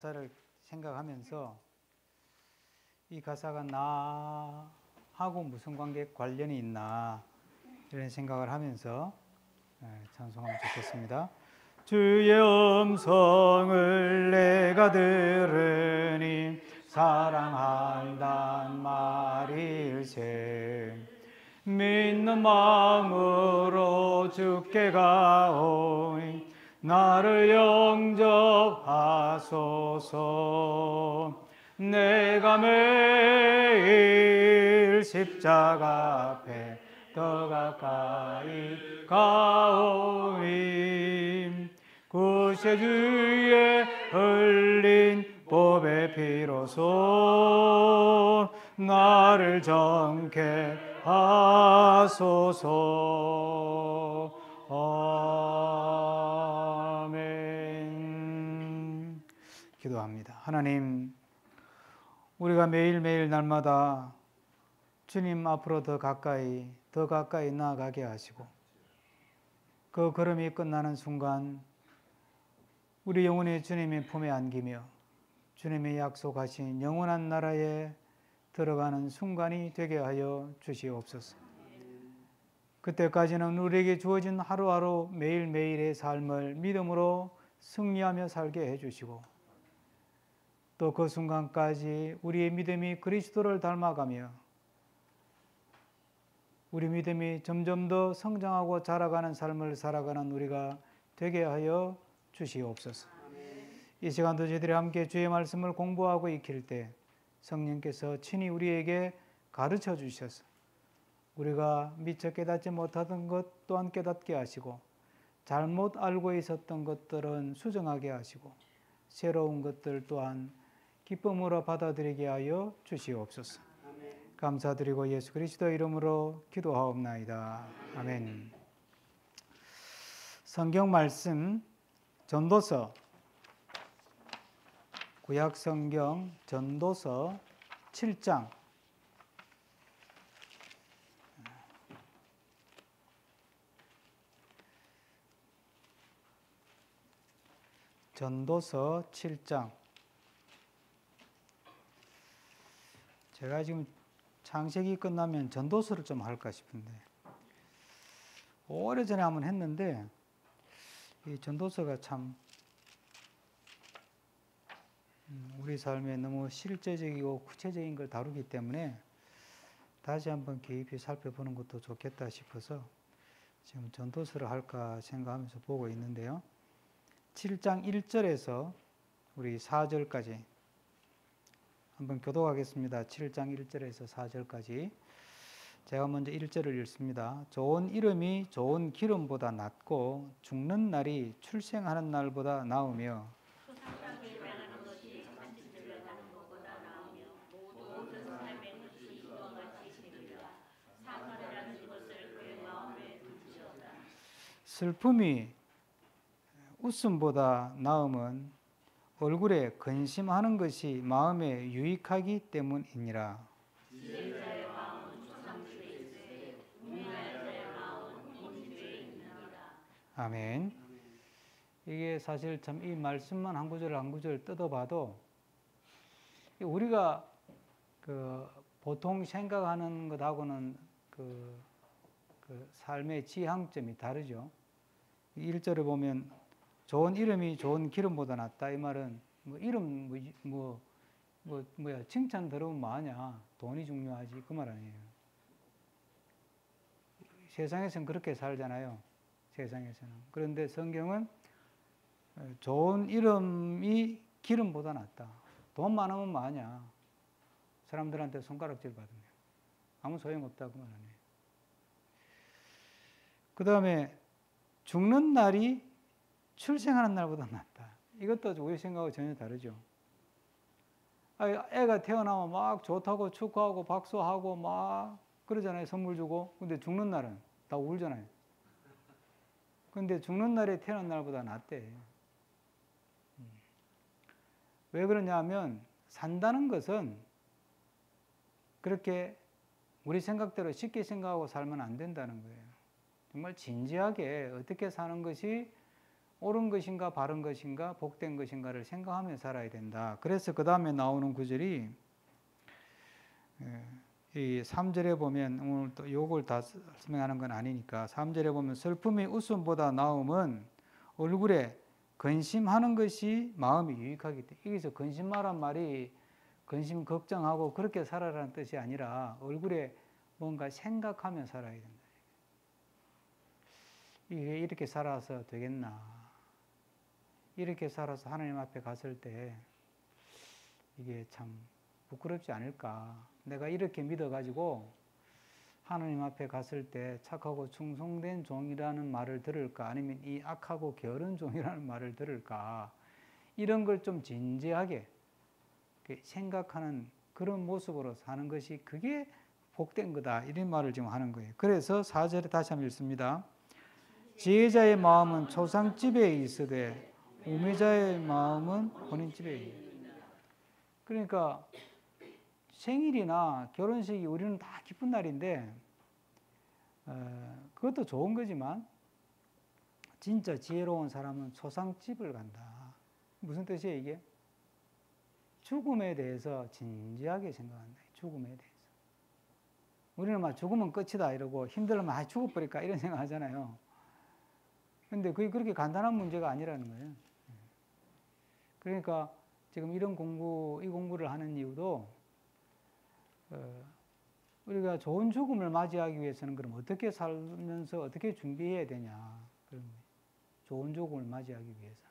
가사를 생각하면서 이 가사가 나하고 무슨 관련이 있나 이런 생각을 하면서 찬송하면 좋겠습니다. 주의 음성을 내가 들으니 사랑한단 말일세 믿는 마음으로 주께 가오니 나를 영접하소서. 내가 매일 십자가 앞에 더 가까이 가오니 구세주의 흘린 보배 피로써 나를 정케 하소서. 아멘. 기도합니다. 하나님, 우리가 매일매일 날마다 주님 앞으로 더 가까이 나아가게 하시고 그 걸음이 끝나는 순간 우리 영혼이 주님의 품에 안기며 주님의 약속하신 영원한 나라에 들어가는 순간이 되게 하여 주시옵소서. 그때까지는 우리에게 주어진 하루하루 매일매일의 삶을 믿음으로 승리하며 살게 해주시고 또 그 순간까지 우리의 믿음이 그리스도를 닮아가며 우리 믿음이 점점 더 성장하고 자라가는 삶을 살아가는 우리가 되게 하여 주시옵소서. 이 시간도 저희들이 함께 주의 말씀을 공부하고 익힐 때 성령께서 친히 우리에게 가르쳐 주셔서 우리가 미처 깨닫지 못하던 것 또한 깨닫게 하시고 잘못 알고 있었던 것들은 수정하게 하시고 새로운 것들 또한 기쁨으로 받아들이게 하여 주시옵소서. 감사드리고 예수 그리스도 이름으로 기도하옵나이다. 아멘. 성경 말씀 전도서 구약 성경 전도서 7장 전도서 7장 제가 지금 창세기 끝나면 전도서를 좀 할까 싶은데 오래전에 한번 했는데 이 전도서가 참 우리 삶에 너무 실제적이고 구체적인 걸 다루기 때문에 다시 한번 깊이 살펴보는 것도 좋겠다 싶어서 지금 전도서를 할까 생각하면서 보고 있는데요. 7장 1절에서 우리 4절까지 한번 교독하겠습니다. 7장 1절에서 4절까지 제가 먼저 1절을 읽습니다. 좋은 이름이 좋은 기름보다 낫고 죽는 날이 출생하는 날보다 나으며 슬픔이 웃음보다 나음은 얼굴에 근심하는 것이 마음에 유익하기 때문이니라. 아멘. 이게 사실 참 이 말씀만 한 구절 한 구절 뜯어봐도 우리가 보통 생각하는 것하고는 그 삶의 지향점이 다르죠. 1절에 보면 좋은 이름이 좋은 기름보다 낫다. 이 말은 이름 뭐야 칭찬 들으면 뭐하냐, 돈이 중요하지 그 말 아니에요. 세상에서는 그렇게 살잖아요. 세상에서는. 그런데 성경은 좋은 이름이 기름보다 낫다. 돈 많으면 뭐하냐, 사람들한테 손가락질 받으면 아무 소용없다 그 말 아니에요. 그 다음에 죽는 날이 출생하는 날보다 낫다. 이것도 우리 생각하고 전혀 다르죠. 애가 태어나면 막 좋다고 축하하고 박수하고 막 그러잖아요. 선물 주고. 근데 죽는 날은 다 울잖아요. 근데 죽는 날에 태어난 날보다 낫대. 왜 그러냐면 산다는 것은 그렇게 우리 생각대로 쉽게 생각하고 살면 안 된다는 거예요. 정말 진지하게 어떻게 사는 것이 옳은 것인가 바른 것인가 복된 것인가를 생각하며 살아야 된다. 그래서 그 다음에 나오는 구절이 이 3절에 보면, 오늘 또 요걸 다 설명하는 건 아니니까 3절에 보면 슬픔이 웃음보다 나음은 얼굴에 근심하는 것이 마음이 유익하기 때문에, 여기서 근심하란 말이 근심 걱정하고 그렇게 살아라는 뜻이 아니라 얼굴에 뭔가 생각하며 살아야 된다. 이게 이렇게 살아서 되겠나? 이렇게 살아서 하나님 앞에 갔을 때 이게 참 부끄럽지 않을까? 내가 이렇게 믿어가지고 하나님 앞에 갔을 때 착하고 충성된 종이라는 말을 들을까? 아니면 이 악하고 게으른 종이라는 말을 들을까? 이런 걸 좀 진지하게 생각하는 그런 모습으로 사는 것이 그게 복된 거다. 이런 말을 지금 하는 거예요. 그래서 4절에 다시 한번 읽습니다. 지혜자의 마음은 초상집에 있으되 우매자의 마음은 혼인집에 있다. 그러니까 생일이나 결혼식이 우리는 다 기쁜 날인데 그것도 좋은 거지만 진짜 지혜로운 사람은 초상집을 간다. 무슨 뜻이에요 이게? 죽음에 대해서 진지하게 생각한다. 죽음에 대해서. 우리는 막 죽으면 끝이다 이러고 힘들면 죽어버릴까 이런 생각 하잖아요. 근데 그게 그렇게 간단한 문제가 아니라는 거예요. 그러니까 지금 이 공부를 하는 이유도 우리가 좋은 죽음을 맞이하기 위해서는 그럼 어떻게 살면서 어떻게 준비해야 되냐. 그런 거예요. 좋은 죽음을 맞이하기 위해서.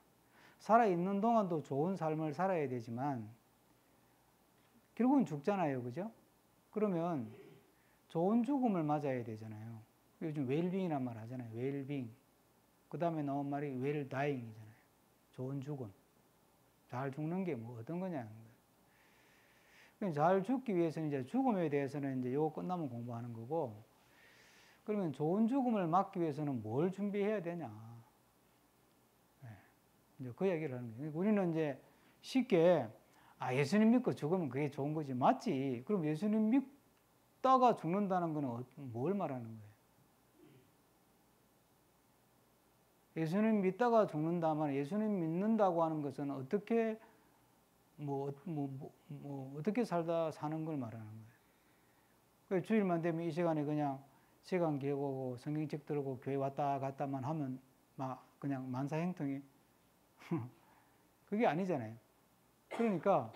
살아있는 동안도 좋은 삶을 살아야 되지만 결국은 죽잖아요. 그죠? 그러면 좋은 죽음을 맞아야 되잖아요. 요즘 웰빙이란 말 하잖아요. 웰빙. 그 다음에 나온 말이 웰다잉이잖아요. 좋은 죽음. 잘 죽는 게 뭐 어떤 거냐는 거예요. 잘 죽기 위해서는 이제 죽음에 대해서는 이제 요거 끝나면 공부하는 거고, 그러면 좋은 죽음을 맞기 위해서는 뭘 준비해야 되냐. 네. 이제 그 얘기를 하는 거예요. 우리는 이제 쉽게 예수님 믿고 죽으면 그게 좋은 거지. 맞지. 그럼 예수님 믿다가 죽는다는 거는 뭘 말하는 거예요? 예수님 믿다가 죽는다면 예수님 믿는다고 하는 것은 어떻게 어떻게 살다 사는 걸 말하는 거예요. 그래서 주일만 되면 이 시간에 그냥 시간 개고 성경책 들고 교회 왔다 갔다만 하면 막 그냥 만사행통이 그게 아니잖아요. 그러니까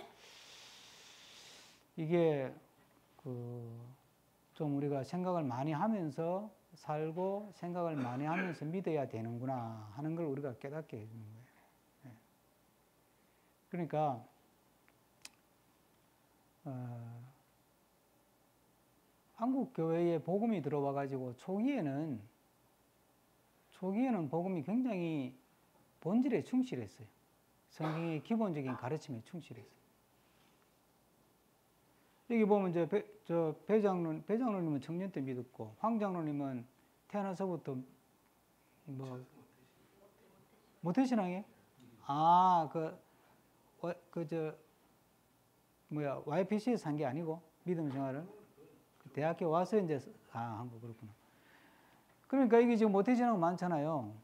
이게 좀 우리가 생각을 많이 하면서 살고 생각을 많이 하면서 믿어야 되는구나 하는 걸 우리가 깨닫게 해주는 거예요. 네. 그러니까 한국 교회에 복음이 들어와 가지고 초기에는 복음이 굉장히 본질에 충실했어요. 성경의 기본적인 가르침에 충실했어요. 여기 보면 배 장로님은 청년 때 믿었고, 황 장로님은 태어나서부터 모태신앙이에요? YPC에서 한 게 아니고 믿음 생활을 대학교 와서 이제 한 거 그렇구나. 그러니까 이게 지금 모태신앙 많잖아요.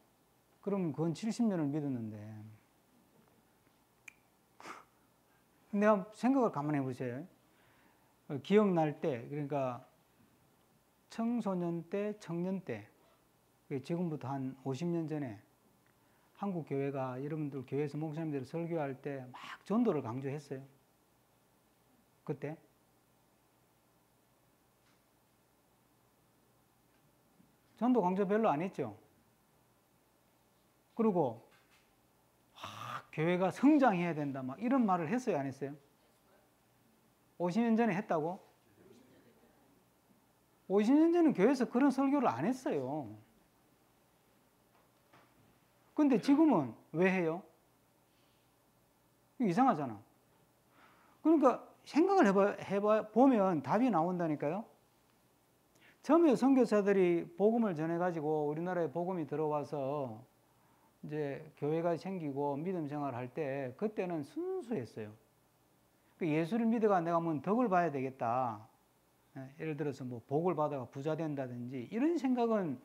그럼 그건 70년을 믿었는데. 내가 생각을 가만히 해보세요. 기억날 때, 그러니까 청소년 때, 청년 때, 지금부터 한 50년 전에 한국 교회가 여러분들 교회에서 목사님들이 설교할 때 막 전도를 강조했어요. 그때. 전도 강조 별로 안 했죠. 그리고 교회가 성장해야 된다 막 이런 말을 했어요, 안 했어요? 50년 전에 했다고? 50년 전에 교회에서 그런 설교를 안 했어요. 근데 지금은 왜 해요? 이상하잖아. 그러니까 생각을 보면 답이 나온다니까요. 처음에 선교사들이 복음을 전해가지고 우리나라에 복음이 들어와서 이제 교회가 생기고 믿음 생활할 때 그때는 순수했어요. 예수를 믿어가 내가 뭐 덕을 봐야 되겠다. 예를 들어서 뭐 복을 받아가 부자 된다든지 이런 생각은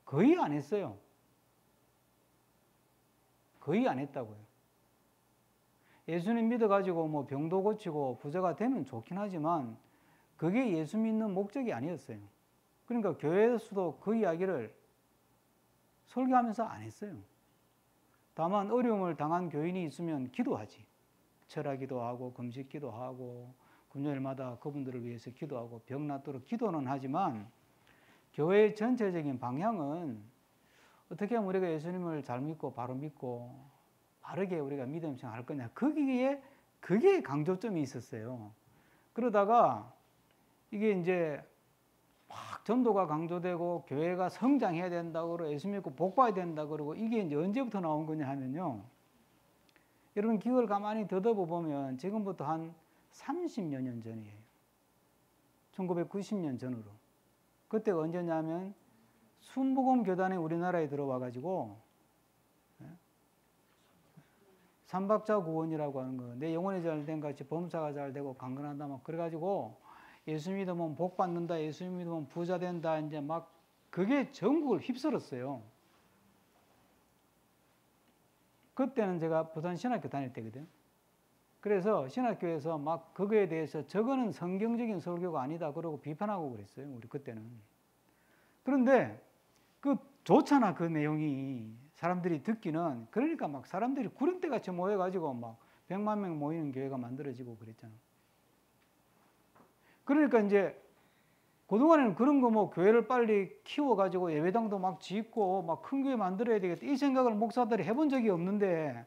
거의 안 했어요. 거의 안 했다고요. 예수님 믿어가지고 뭐 병도 고치고 부자가 되면 좋긴 하지만 그게 예수 믿는 목적이 아니었어요. 그러니까 교회에서도 그 이야기를 설교하면서 안 했어요. 다만 어려움을 당한 교인이 있으면 기도하지. 철학기도 하고 금식기도 하고 금요일마다 그분들을 위해서 기도하고 병 낫도록 기도는 하지만 교회의 전체적인 방향은 어떻게 하면 우리가 예수님을 잘 믿고 바로 믿고 바르게 우리가 믿음 생활할 거냐. 거기에 그게 강조점이 있었어요. 그러다가 이게 이제 막 전도가 강조되고 교회가 성장해야 된다고 그러고 예수 믿고 복 봐야 된다고 그러고 이게 이제 언제부터 나온 거냐 하면요. 여러분 기억을 가만히 더듬어 보면 지금부터 한 30여 년 전이에요. 1990년 전으로. 그때가 언제냐면 순복음 교단이 우리나라에 들어와 가지고 삼박자 구원이라고 하는 거. 내 영혼이 잘 된 같이 범사가 잘 되고 강건하다 막 그래가지고 예수 믿으면 복 받는다. 예수 믿으면 부자 된다. 이제 막 그게 전국을 휩쓸었어요. 그때는 제가 부산 신학교 다닐 때거든. 그래서 신학교에서 막 그거에 대해서 저거는 성경적인 설교가 아니다 그러고 비판하고 그랬어요. 우리 그때는. 그런데 그 좋잖아 그 내용이 사람들이 듣기는. 그러니까 막 사람들이 구름대같이 모여가지고 막 100만 명 모이는 교회가 만들어지고 그랬잖아. 그러니까 이제 그동안에는 그런 거 뭐 교회를 빨리 키워가지고 예배당도 막 짓고 막 큰 교회 만들어야 되겠다 이 생각을 목사들이 해본 적이 없는데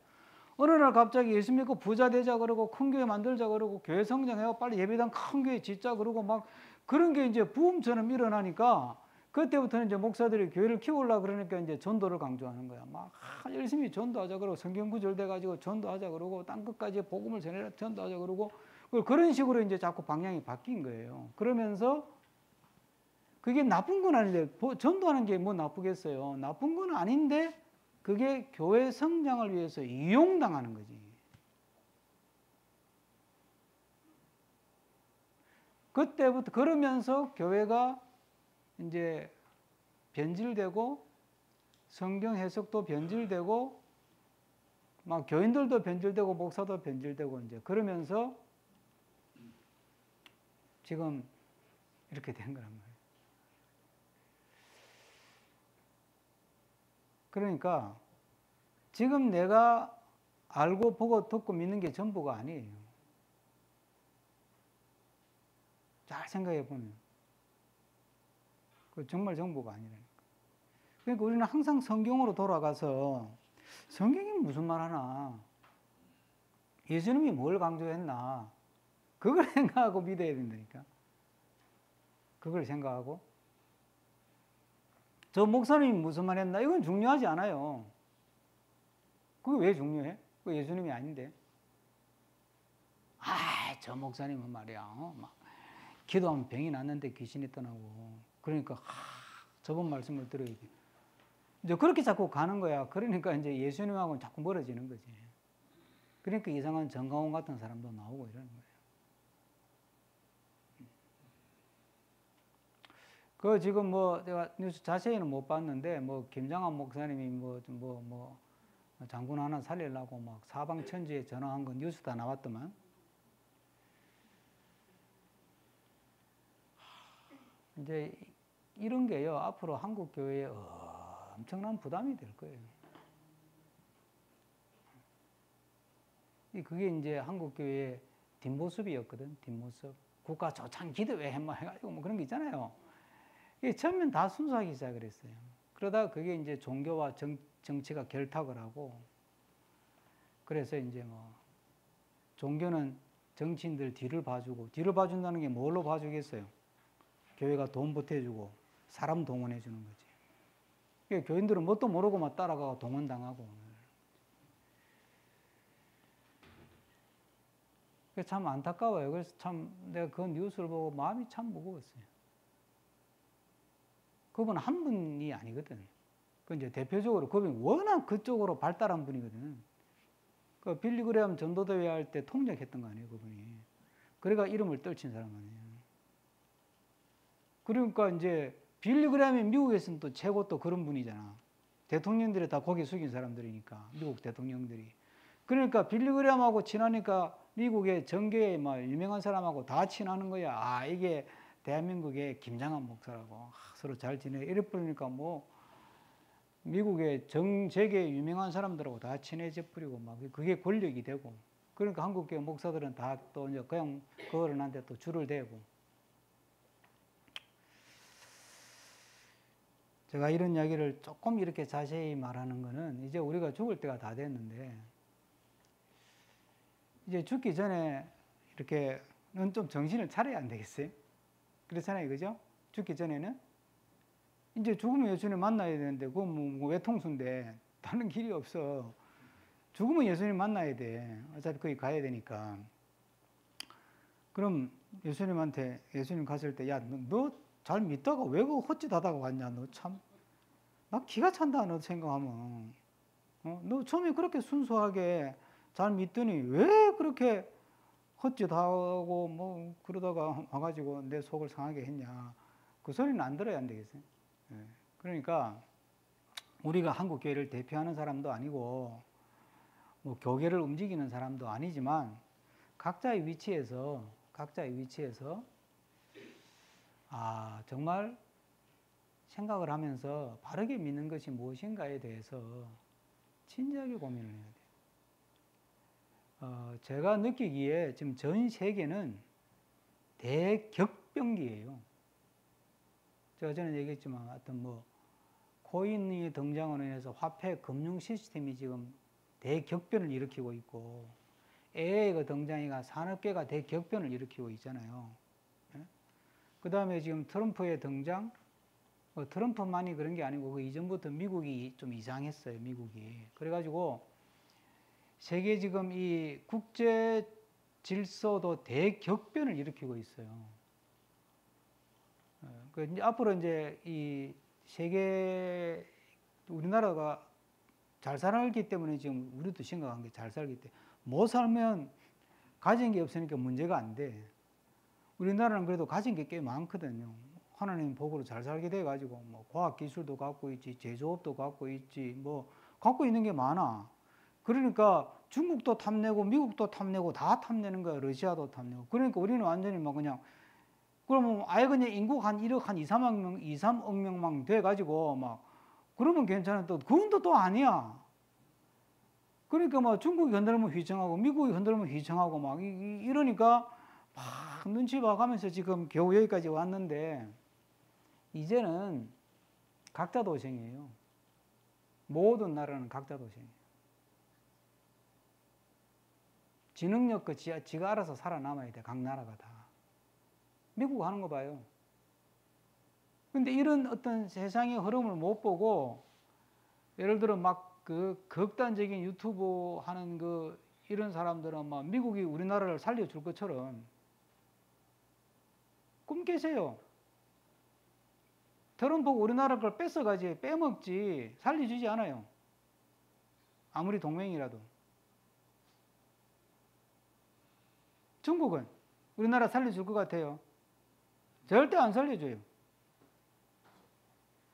어느 날 갑자기 예수 믿고 부자 되자 그러고 큰 교회 만들자 그러고 교회 성장해서 빨리 예배당 큰 교회 짓자 그러고 막 그런 게 이제 부음처럼 일어나니까 그때부터는 이제 목사들이 교회를 키우려고 그러니까 이제 전도를 강조하는 거야. 막 열심히 전도하자 그러고 성경 구절 돼가지고 전도하자 그러고 땅끝까지 복음을 전해라 전도하자 그러고 그런 식으로 이제 자꾸 방향이 바뀐 거예요. 그러면서 그게 나쁜 건 아닌데 전도하는 게 뭐 나쁘겠어요. 나쁜 건 아닌데 그게 교회 성장을 위해서 이용당하는 거지. 그때부터 그러면서 교회가 이제 변질되고 성경 해석도 변질되고 막 교인들도 변질되고 목사도 변질되고 이제 그러면서 지금 이렇게 된 거란 말이에요. 그러니까 지금 내가 알고 보고 듣고 믿는 게 전부가 아니에요. 잘 생각해 보면 그 정말 전부가 아니라니까. 그러니까 우리는 항상 성경으로 돌아가서 성경이 무슨 말 하나, 예수님이 뭘 강조했나, 그걸 생각하고 믿어야 된다니까. 그걸 생각하고 저 목사님이 무슨 말 했나, 이건 중요하지 않아요. 그게 왜 중요해? 그 예수님이 아닌데. 저 목사님은 말이야, 막 기도하면 병이 났는데 귀신이 떠나고, 그러니까 저번 말씀을 들어야지. 이제 그렇게 자꾸 가는 거야. 그러니까 이제 예수님하고는 자꾸 멀어지는 거지. 그러니까 이상한 정강원 같은 사람도 나오고 이러는 거예요. 그 지금 뭐 내가 뉴스 자세히는 못 봤는데 뭐 김장한 목사님이 뭐 장군 하나 살리려고 막 사방천지에 전화한 거 뉴스 다 나왔더만. 이제 이런 게요 앞으로 한국 교회에 엄청난 부담이 될 거예요. 그게 이제 한국 교회의 뒷모습이었거든. 뒷모습. 국가 조창 기도회 해가지고 뭐 그런 게 있잖아요. 이게 처음엔 다 순수하기 시작을 했어요. 그러다가 그게 이제 종교와 정치가 결탁을 하고, 그래서 이제 뭐 종교는 정치인들 뒤를 봐주고, 뒤를 봐준다는 게 뭘로 봐주겠어요? 교회가 돈 보태주고 사람 동원해 주는 거지. 그러니까 교인들은 뭣도 모르고 막 따라가고 동원당하고. 참 안타까워요. 그래서 참 내가 그 뉴스를 보고 마음이 참 무거웠어요. 그분 한 분이 아니거든. 그 이제 대표적으로 그분이 워낙 그쪽으로 발달한 분이거든. 그 빌리그레암 전도대회 할 때 통역했던 거 아니에요, 그분이. 그래가 이름을 떨친 사람 아니에요. 그러니까 이제 빌리그레암이 미국에서는 또 최고 또 그런 분이잖아. 대통령들이 다 고개 숙인 사람들이니까, 미국 대통령들이. 그러니까 빌리그램하고 친하니까 미국의 정계에 막 유명한 사람하고 다 친하는 거야. 아, 이게 대한민국의 김장한 목사라고. 서로 잘 지내. 이래 버리니까 뭐 미국의 정재계 유명한 사람들하고 다 친해져 버리고 막 그게 권력이 되고. 그러니까 한국계 목사들은 다 또 이제 그냥 그 어른한테 또 줄을 대고. 제가 이런 이야기를 조금 이렇게 자세히 말하는 거는 이제 우리가 죽을 때가 다 됐는데 이제 죽기 전에 이렇게는 좀 정신을 차려야 안 되겠어요? 그렇잖아요, 그죠? 죽기 전에는 이제 죽으면 예수님 만나야 되는데 그건 뭐 외통수인데 다른 길이 없어. 죽으면 예수님 만나야 돼. 어차피 거기 가야 되니까. 그럼 예수님한테 예수님 갔을 때 야, 너 잘 믿다가 왜 그 헛짓하다가 갔냐? 너 참 나 기가 찬다. 너 생각하면 너 처음에 그렇게 순수하게 잘 믿더니 왜 그렇게 헛짓하고 뭐 그러다가 와가지고 내 속을 상하게 했냐? 그 소리는 안 들어야 안 되겠어요? 그러니까 우리가 한국 교회를 대표하는 사람도 아니고 뭐 교계를 움직이는 사람도 아니지만 각자의 위치에서 아, 정말 생각을 하면서 바르게 믿는 것이 무엇인가에 대해서 진지하게 고민을 해야 돼요. 제가 느끼기에 지금 전 세계는 대격변기예요. 제가 전에 얘기했지만 하여튼 뭐 코인이 등장으로 인해서 화폐 금융 시스템이 지금 대격변을 일으키고 있고 AI가 등장해가 산업계가 대격변을 일으키고 있잖아요. 그 다음에 지금 트럼프의 등장, 트럼프만이 그런 게 아니고 그 이전부터 미국이 좀 이상했어요. 미국이. 그래가지고 세계 지금 이 국제 질서도 대격변을 일으키고 있어요. 이제 앞으로 이제 이 세계 우리나라가 잘 살기 때문에 지금 우리도 심각한 게 잘 살기 때문에 못 살면 가진 게 없으니까 문제가 안 돼. 우리나라는 그래도 가진 게 꽤 많거든요. 하나님 복으로 잘 살게 돼 가지고 뭐 과학 기술도 갖고 있지, 제조업도 갖고 있지, 뭐 갖고 있는 게 많아. 그러니까 중국도 탐내고 미국도 탐내고 다 탐내는 거야. 러시아도 탐내고. 그러니까 우리는 완전히 막 그냥 그러면 아예 그냥 인구가 한 1억 한 2, 3억 명만 돼 가지고 막 그러면 괜찮은데 그건 또 아니야. 그러니까 막 중국이 흔들면 휘청하고 미국이 흔들면 휘청하고 막 이러니까 막 눈치 봐가면서 지금 겨우 여기까지 왔는데 이제는 각자 도생이에요. 모든 나라는 각자 도생이에요. 지능력 지가 알아서 살아남아야 돼. 각 나라가 다. 미국 하는 거 봐요. 근데 이런 어떤 세상의 흐름을 못 보고 예를 들어 막 그 극단적인 유튜브 하는 그 이런 사람들은 막 미국이 우리나라를 살려줄 것처럼 꿈 깨세요. 트럼프가 우리나라 걸 뺏어가지 빼먹지 살려주지 않아요. 아무리 동맹이라도. 중국은 우리나라 살려줄 것 같아요. 절대 안 살려줘요.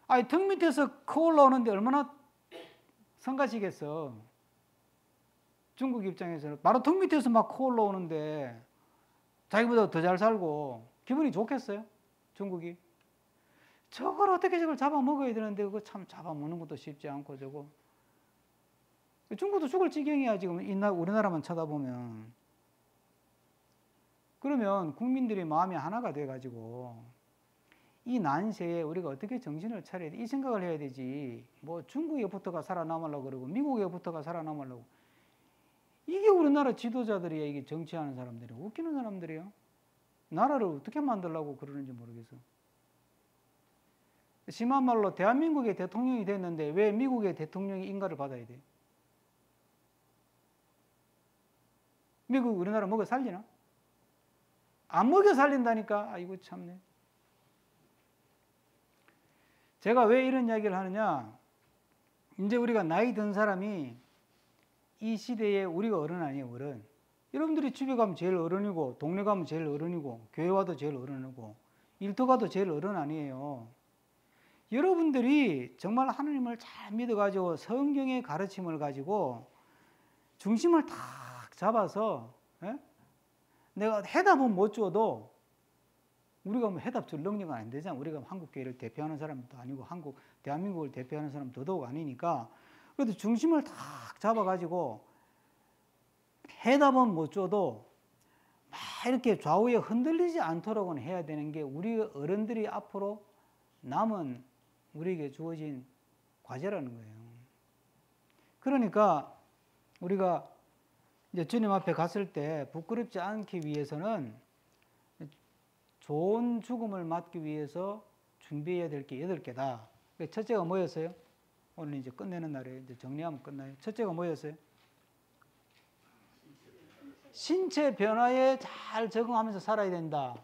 아니 등 밑에서 코 올라오는데 얼마나 성가시겠어. 중국 입장에서는 바로 등 밑에서 막 코 올라오는데 자기보다 더 잘 살고 기분이 좋겠어요? 중국이? 저걸 어떻게 저걸 잡아먹어야 되는데 그거 참 잡아먹는 것도 쉽지 않고 저거. 중국도 죽을 지경이야 지금 우리나라만 쳐다보면. 그러면 국민들이 마음이 하나가 돼가지고 이 난세에 우리가 어떻게 정신을 차려야 돼? 이 생각을 해야 되지. 뭐 중국에부터가 살아남으려고 그러고 미국에부터가 살아남으려고. 이게 우리나라 지도자들이야. 이게 정치하는 사람들이. 웃기는 사람들이요. 나라를 어떻게 만들려고 그러는지 모르겠어. 심한 말로 대한민국의 대통령이 됐는데 왜 미국의 대통령이 인가를 받아야 돼? 미국 우리나라 먹여 살리나? 안 먹여 살린다니까. 아이고 참네. 제가 왜 이런 이야기를 하느냐. 이제 우리가 나이 든 사람이 이 시대에 우리가 어른 아니에요. 어른. 여러분들이 집에 가면 제일 어른이고 동네 가면 제일 어른이고 교회 와도 제일 어른이고 일터 가도 제일 어른 아니에요. 여러분들이 정말 하나님을 잘 믿어가지고 성경의 가르침을 가지고 중심을 탁 잡아서, 예? 내가 해답은 못 줘도 우리가 뭐 해답 줄 능력은 안 되잖아. 우리가 한국교회를 대표하는 사람도 아니고 대한민국을 대표하는 사람 더더욱 아니니까. 그래도 중심을 탁 잡아가지고 해답은 못 줘도 막 이렇게 좌우에 흔들리지 않도록은 해야 되는 게 우리 어른들이 앞으로 남은 우리에게 주어진 과제라는 거예요. 그러니까 우리가 이제 주님 앞에 갔을 때 부끄럽지 않기 위해서는 좋은 죽음을 맞기 위해서 준비해야 될 게 8개다. 첫째가 뭐였어요? 오늘 이제 끝내는 날에 이제 정리하면 끝나요. 첫째가 뭐였어요? 신체 변화에 잘 적응하면서 살아야 된다.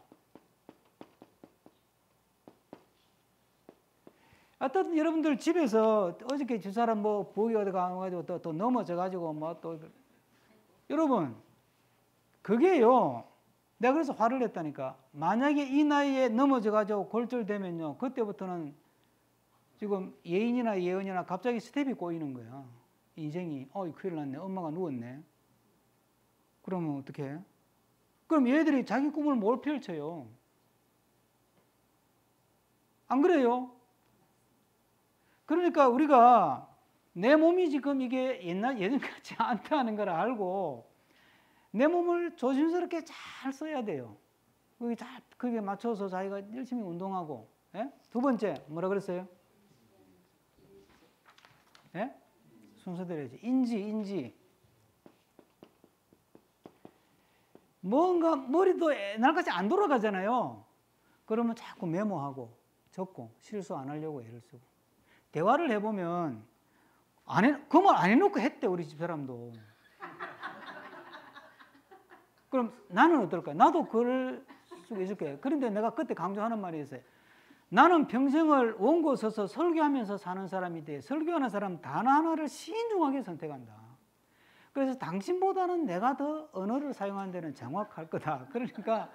어떤 여러분들 집에서 어저께 집사람 뭐 부엌에 어디 가가지고 또 넘어져가지고 뭐 또 여러분 그게요. 내가 그래서 화를 냈다니까. 만약에 이 나이에 넘어져가지고 골절되면요, 그때부터는 지금 예인이나 예언이나 갑자기 스텝이 꼬이는 거야. 인생이 큰일 났네. 엄마가 누웠네. 그러면 어떻게 해? 그럼 얘들이 자기 꿈을 못 펼쳐요. 안 그래요? 그러니까 우리가 내 몸이 지금 이게 예전 같지 않다는 걸 알고 내 몸을 조심스럽게 잘 써야 돼요. 거기에 맞춰서 자기가 열심히 운동하고. 예? 두 번째 뭐라 그랬어요? 예? 순서대로야지. 인지. 뭔가 머리도 옛날같이 안 돌아가잖아요. 그러면 자꾸 메모하고 적고 실수 안 하려고 애를 쓰고. 대화를 해보면 그 말 안 해놓고 했대, 우리 집사람도. 그럼 나는 어떨까? 나도 글을 쓰고 있을게. 그런데 내가 그때 강조하는 말이 있어요. 나는 평생을 원고 써서 설교하면서 사는 사람인데 설교하는 사람 단 하나를 신중하게 선택한다. 그래서 당신보다는 내가 더 언어를 사용하는 데는 정확할 거다. 그러니까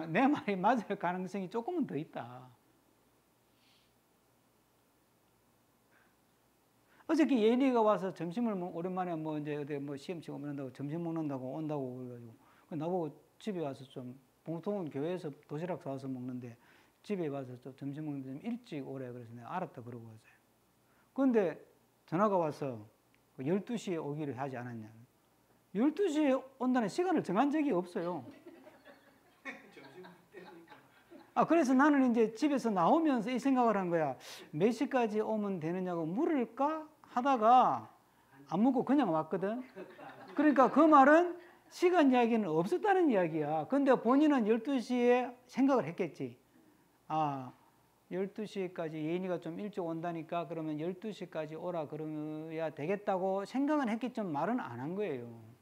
내 말이 맞을 가능성이 조금은 더 있다. 어저께 예인이가 와서 점심을 오랜만에 이제 어디 시험 치고 먹는다고 점심 먹는다고 온다고 그래가지고 나보고 집에 와서 좀 보통은 교회에서 도시락 사와서 먹는데 집에 와서 좀 점심 먹는데 좀 일찍 오래. 그래서 내가 알았다 그러고 왔어요. 그런데 전화가 와서 12시에 오기로 하지 않았냐. 12시에 온다는 시간을 정한 적이 없어요. 그래서 나는 이제 집에서 나오면서 이 생각을 한 거야. 몇 시까지 오면 되느냐고 물을까 하다가 안 묻고 그냥 왔거든. 그러니까 그 말은 시간 이야기는 없었다는 이야기야. 근데 본인은 12시에 생각을 했겠지. 12시까지 예인이가 좀 일찍 온다니까 그러면 12시까지 오라 그러야 되겠다고 생각은 했겠지만 말은 안 한 거예요.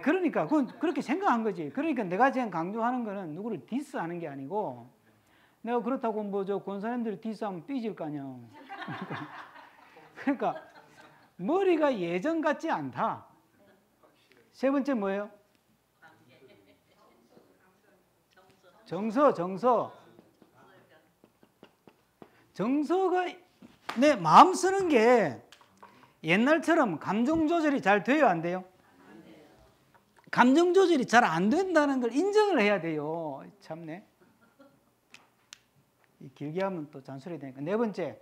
그러니까 그건 그렇게 생각한 거지. 그러니까 내가 지금 강조하는 거는 누구를 디스하는 게 아니고 내가 그렇다고 뭐 저 권사님들이 디스하면 삐질 거 아니야. 그러니까 머리가 예전 같지 않다. 세 번째 뭐예요? 정서가 내 마음 쓰는 게 옛날처럼 감정 조절이 잘 돼요, 안 돼요? 감정 조절이 잘 안 된다는 걸 인정을 해야 돼요. 참네. 길게 하면 또 잔소리 되니까. 네 번째,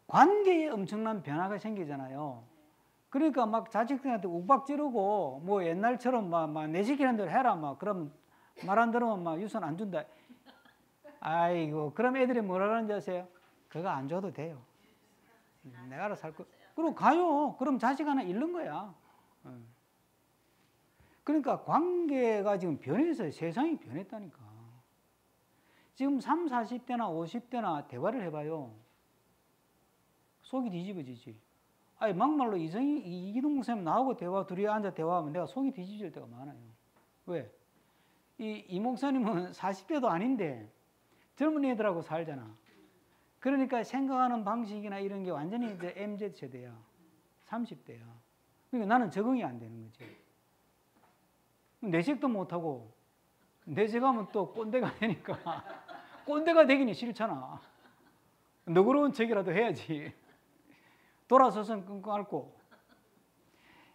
관계에 엄청난 변화가 생기잖아요. 그러니까 막 자식들한테 욱박 지르고 뭐 옛날처럼 막 내 시키는 대로 해라 막 그럼 말 안 들으면 막 유선 안 준다. 아이고, 그럼 애들이 뭐라 그러는지 아세요? 그거 안 줘도 돼요. 내가 알아서 할 거. 그럼 가요. 그럼 자식 하나 잃는 거야. 그러니까 관계가 지금 변했어요. 세상이 변했다니까. 지금 30, 40대나 50대나 대화를 해봐요. 속이 뒤집어지지. 막말로 이기동 목사님 나하고 둘이 앉아 대화하면 내가 속이 뒤집어질 때가 많아요. 왜? 이 목사님은 40대도 아닌데 젊은 애들하고 살잖아. 그러니까 생각하는 방식이나 이런 게 완전히 이제 MZ 세대야. 30대야. 그러니까 나는 적응이 안 되는 거지. 내색도 못하고 내세 가면 또 꼰대가 되니까 꼰대가 되기는 싫잖아. 너그러운 척이라도 해야지. 돌아서선 끙끙 앓고.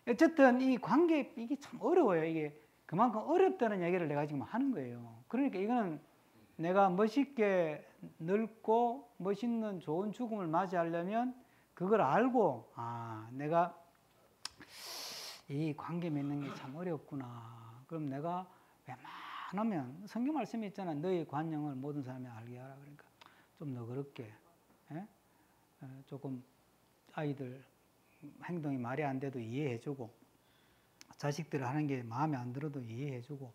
어쨌든 이 관계 이게 참 어려워요. 이게 그만큼 어렵다는 얘기를 내가 지금 하는 거예요. 그러니까 이거는 내가 멋있게 늙고 멋있는 좋은 죽음을 맞이하려면 그걸 알고 내가 이 관계 맺는 게 참 어렵구나. 그럼 내가 웬만하면 성경 말씀이 있잖아. 너희 관용을 모든 사람이 알게 하라. 그러니까 좀 너그럽게 조금 아이들 행동이 말이 안 돼도 이해해주고 자식들 하는 게 마음에 안 들어도 이해해주고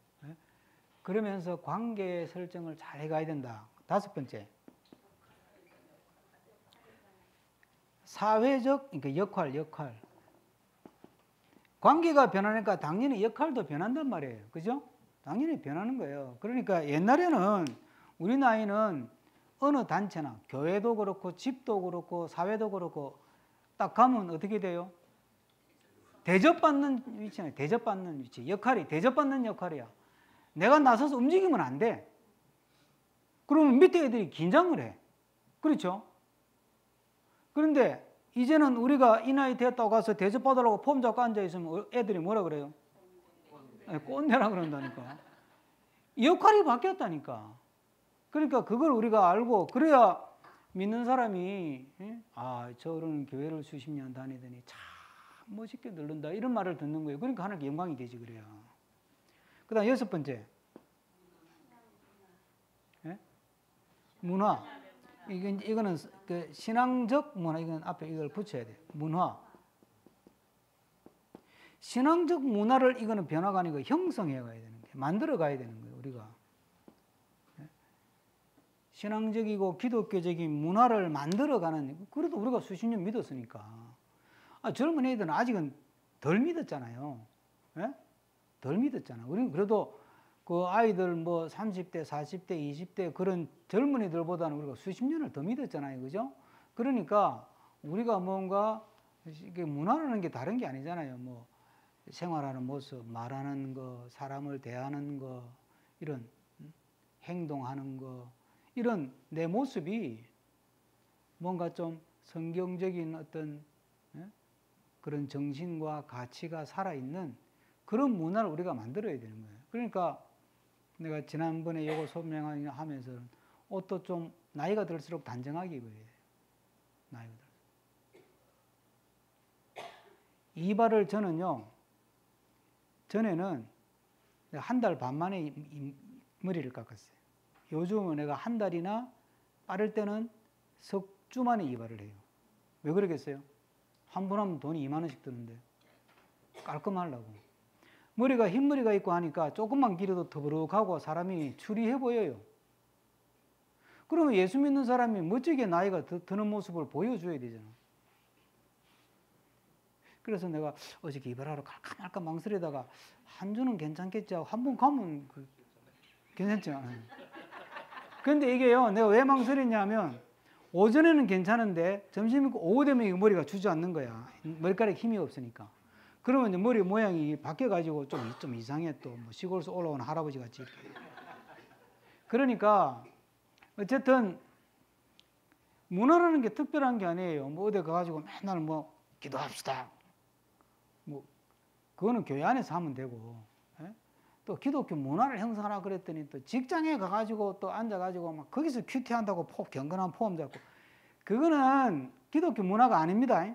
그러면서 관계 설정을 잘 해가야 된다. 5번째, 사회적 그러니까 역할. 관계가 변하니까 당연히 역할도 변한단 말이에요. 그죠? 당연히 변하는 거예요. 그러니까 옛날에는 우리 나이는 어느 단체나 교회도 그렇고 집도 그렇고 사회도 그렇고 딱 가면 어떻게 돼요? 대접받는 위치네. 대접받는 위치. 역할이 대접받는 역할이야. 내가 나서서 움직이면 안 돼. 그러면 밑에 애들이 긴장을 해. 그렇죠? 그런데 이제는 우리가 이 나이 됐다고 가서 대접받으라고 폼 잡고 앉아있으면 애들이 뭐라 그래요? 꼰대라 그런다니까. 역할이 바뀌었다니까. 그러니까 그걸 우리가 알고 그래야 믿는 사람이 저런 교회를 수십 년 다니더니 참 멋있게 늙는다 이런 말을 듣는 거예요. 그러니까 하나님께 영광이 되지 그래요. 그 다음 6번째, 문화. 이거는 그 신앙적 문화. 이건 앞에 이걸 붙여야 돼. 문화. 신앙적 문화를 이거는 변화가 아니고 형성해 가야 되는 거예요. 만들어 가야 되는 거예요. 우리가 신앙적이고 기독교적인 문화를 만들어가는. 그래도 우리가 수십 년 믿었으니까. 젊은 애들은 아직은 덜 믿었잖아요. 덜 믿었잖아. 우리는 그래도 그 아이들 뭐 30대, 40대, 20대 그런 젊은이들보다는 우리가 수십 년을 더 믿었잖아요. 그죠? 그러니까 우리가 뭔가 이게 문화라는 게 다른 게 아니잖아요. 뭐 생활하는 모습, 말하는 거, 사람을 대하는 거, 이런 행동하는 거, 이런 내 모습이 뭔가 좀 성경적인 어떤 그런 정신과 가치가 살아있는 그런 문화를 우리가 만들어야 되는 거예요. 그러니까 내가 지난번에 이거 설명하면서 옷도 좀 나이가 들수록 단정하게 입어야 돼요. 나이가 들수록. 이발을 저는요, 전에는 한 달 반 만에 머리를 깎았어요. 요즘은 내가 한 달이나 빠를 때는 석 주 만에 이발을 해요. 왜 그러겠어요? 한 번 하면 돈이 2만 원씩 드는데 깔끔하려고. 머리가 흰머리가 있고 하니까 조금만 길어도 더부룩하고 사람이 추리해 보여요. 그러면 예수 믿는 사람이 멋지게 나이가 드는 모습을 보여줘야 되잖아. 그래서 내가 어저께 이발하러 갈까 말까 망설이다가 한 주는 괜찮겠지 하고 한 번 가면 괜찮죠. 그런데 이게요, 내가 왜 망설이냐면 오전에는 괜찮은데 점심 먹고 오후 되면 이 머리가 주저앉는 거야. 머리카락에 힘이 없으니까. 그러면 이제 머리 모양이 바뀌어가지고 좀 이상해. 또 뭐 시골에서 올라온 할아버지 같이 이렇게. 그러니까 어쨌든 문화라는 게 특별한 게 아니에요. 뭐 어디 가가지고 맨날 뭐 기도합시다. 뭐 그거는 교회 안에서 하면 되고. 또 기독교 문화를 형성하라 그랬더니 또 직장에 가가지고 또 앉아가지고 막 거기서 큐티한다고 경건한 포함 잡고. 그거는 기독교 문화가 아닙니다.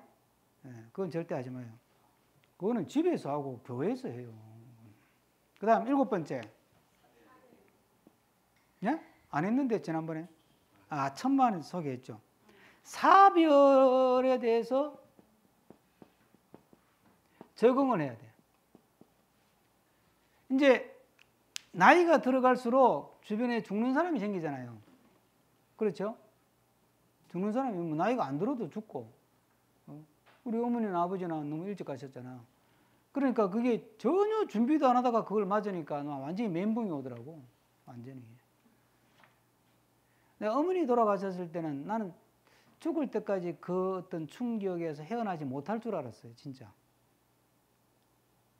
그건 절대 하지 마요. 그거는 집에서 하고 교회에서 해요. 그 다음 7번째. 예? 안 했는데 지난번에. 천만 소개했죠. 사별에 대해서 적응을 해야 돼요. 이제 나이가 들어갈수록 주변에 죽는 사람이 생기잖아요. 그렇죠? 죽는 사람이 뭐 나이가 안 들어도 죽고. 우리 어머니나 아버지나 너무 일찍 가셨잖아. 그러니까 그게 전혀 준비도 안 하다가 그걸 맞으니까 완전히 멘붕이 오더라고. 완전히. 내가 어머니 돌아가셨을 때는 나는 죽을 때까지 그 어떤 충격에서 헤어나지 못할 줄 알았어요. 진짜.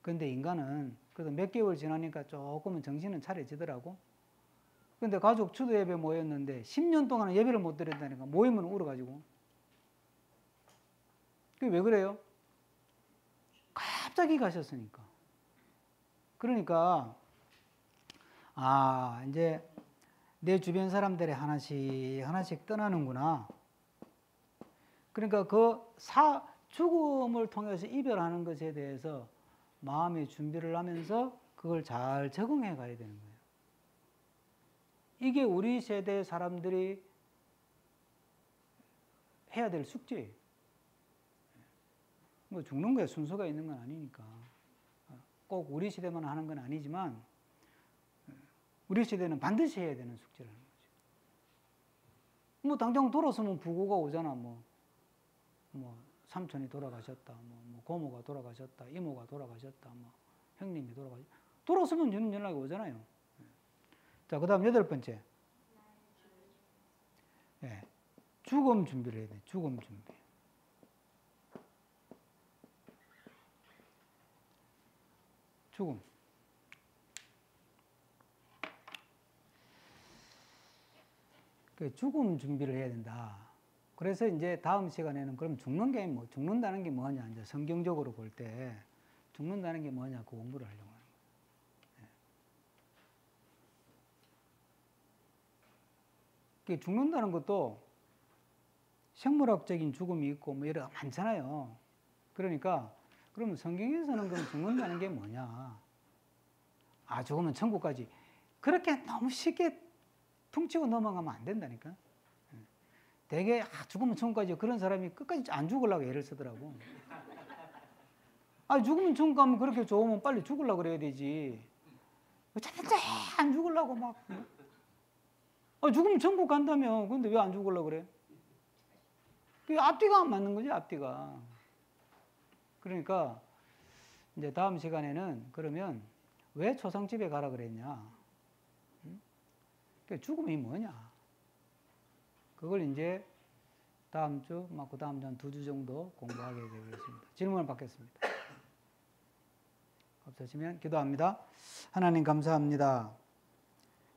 근데 인간은 그래도 몇 개월 지나니까 조금은 정신은 차려지더라고. 근데 가족 추도 예배 모였는데 10년 동안은 예배를 못 드린다니까. 모이면 울어가지고. 그게 왜 그래요? 갑자기 가셨으니까. 그러니까 이제 내 주변 사람들이 하나씩 떠나는구나. 그러니까 죽음을 통해서 이별하는 것에 대해서 마음의 준비를 하면서 그걸 잘 적응해 가야 되는 거예요. 이게 우리 세대 사람들이 해야 될 숙제예요. 뭐 죽는 거에 순서가 있는 건 아니니까. 꼭 우리 시대만 하는 건 아니지만 우리 시대는 반드시 해야 되는 숙제라는 거죠. 뭐 당장 돌아서면 부고가 오잖아. 뭐 삼촌이 돌아가셨다. 뭐 고모가 돌아가셨다. 이모가 돌아가셨다. 뭐 형님이 돌아가셨다. 돌아서면 주는 연락이 오잖아요. 자, 그 다음 8번째. 네, 죽음 준비를 해야 돼. 죽음 준비. 죽음. 죽음 준비를 해야 된다. 그래서 이제 다음 시간에는 그럼 죽는다는 게 뭐냐. 이제 성경적으로 볼 때 죽는다는 게 뭐냐. 그 공부를 하려고 하는 거예요. 죽는다는 것도 생물학적인 죽음이 있고 뭐 여러 많잖아요. 그러니까 그러면 성경에서는 그럼 죽는다는 게 뭐냐. 죽으면 천국까지. 그렇게 너무 쉽게 퉁치고 넘어가면 안 된다니까. 되게 죽으면 천국까지 그런 사람이 끝까지 안 죽으려고 애를 쓰더라고. 죽으면 천국 가면 그렇게 좋으면 빨리 죽으려고 그래야 되지. 진짜 안 죽으려고 막. 죽으면 천국 간다며. 근데 왜 안 죽으려고 그래? 그 앞뒤가 안 맞는 거지, 앞뒤가. 그러니까 이제 다음 시간에는 그러면 왜 초상집에 가라 그랬냐? 죽음이 뭐냐? 그걸 이제 다음 주, 그 다음 주 한 2주 정도 공부하게 되겠습니다. 질문을 받겠습니다. 없으시면 기도합니다. 하나님 감사합니다.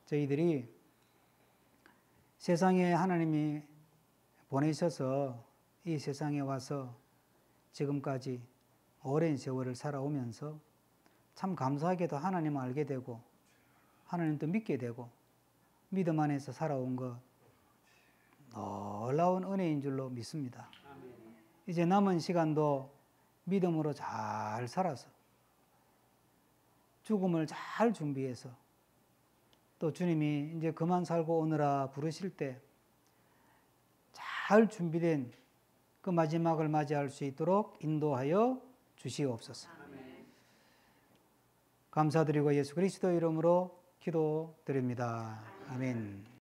저희들이 세상에 하나님이 보내셔서 이 세상에 와서 지금까지 오랜 세월을 살아오면서 참 감사하게도 하나님을 알게 되고 하나님도 믿게 되고 믿음 안에서 살아온 것 놀라운 은혜인 줄로 믿습니다. 이제 남은 시간도 믿음으로 잘 살아서 죽음을 잘 준비해서 또 주님이 이제 그만 살고 오너라 부르실 때 잘 준비된 그 마지막을 맞이할 수 있도록 인도하여 주시옵소서. 감사드리고 예수 그리스도 이름으로 기도드립니다. 아멘.